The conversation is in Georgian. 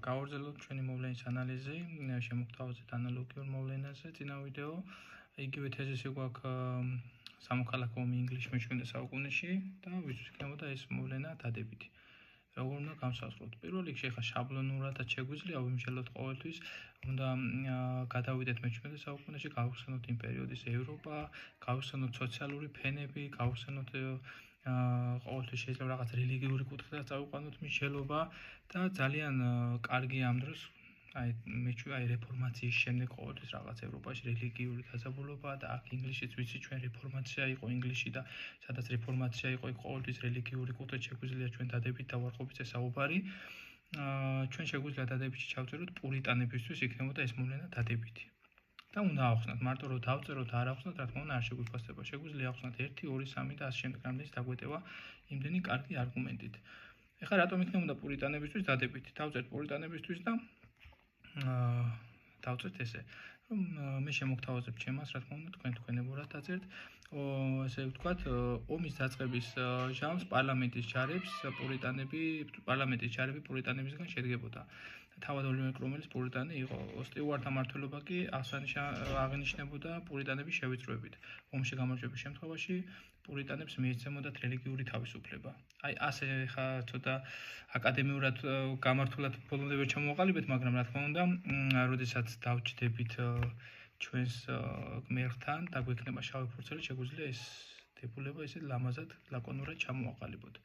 გავაგრძელოთ ჩვენი მოვლენის ანალიზი, შემოგთავაზეთ ანალოგიურ მოვლენაზე წინა ვიდეო. იგივე თეზისი გვაქვს სამოქალაქო ომი ინგლისში მე-17 საუკუნეში და ვიზუს იქნებოდა ეს მოვლენა დადებითი. როგორ უნდა განსაზღვროთ? პირველ რიგში ხა შაბლონურადაც შეგვიძლია ვიმსჯელოთ ყოველთვის, უნდა გადავიდეთ მე-17 საუკუნეში, გავხსენოთ იმ პერიოდის ევროპა, გავხსენოთ სოციალური ფენები, გავხსენოთ ყოველთვის შეიძლება რაღაც რელიგიური კუთხითაც წავიყვანოთ მსჯელობა და ძალიან კარგია ამ დროს აი რეფორმაციის შემდეგ ყოველთვის რაღაც ევროპაში რელიგიური დაძაბულობა და აქ ინგლისშიც ვიცი ჩვენ რეფორმაცია იყო ინგლისში და სადაც რეფორმაცია იყო იქ ყოველთვის რელიგიური კუთხით შეგვიძლია ჩვენ დადებით და ვარყოფითზე საუბარი ჩვენ შეგვიძლია დადებითი ჩავწეროთ პურიტანებისთვის იქნებოდა ეს მოვლენა დადებითი და უნდა ავხსნათ მარტო რომ დავწეროთ არ ავხსნათ რა თქმა უნდა არ შეგვიფასდება შეგვიძლია ავხსნათ 1 2 3 და ასე შემდეგ რამდენიც დაგვეტევა იმდენი კარგი არგუმენტით ეხლა რატომ იქნებოდა პურიტანებისთვის დადებითი დავწერთ პურიტანებისთვის და დავწერთ ესე რომ მე შემოგთავაზებ ჩემას რა თქმა უნდა თქვენებურად დაწერთ ესე ვთქვათ ომის დაწყების ჟამს პარლამენტის ჯარებს პარლამენტის ჯარები პურიტანებისგან შედგებოდა თავად ოლივერ კრომველის პურიტანი იყო სტიუარტთა მმართველობა კი აღნიშნებოდა პურიტანების შევიწროებით ომში გამარჯვების შემთხვევაში პურიტანებს მიეცემოდათ რელიგიური თავისუფლება აი ასე ხა ცოტა აკადემიურად გამართულად ბოლომდე ვერ ჩამოვაყალიბეთ მაგრამ რა თქმა უნდა როდესაც დავჭდებით ჩვენს გმერთან და გვექნება შავი ფურცელი შეგვიძლია ეს დებულება ესე ლამაზად ლაკონურად ჩამოვაყალიბოთ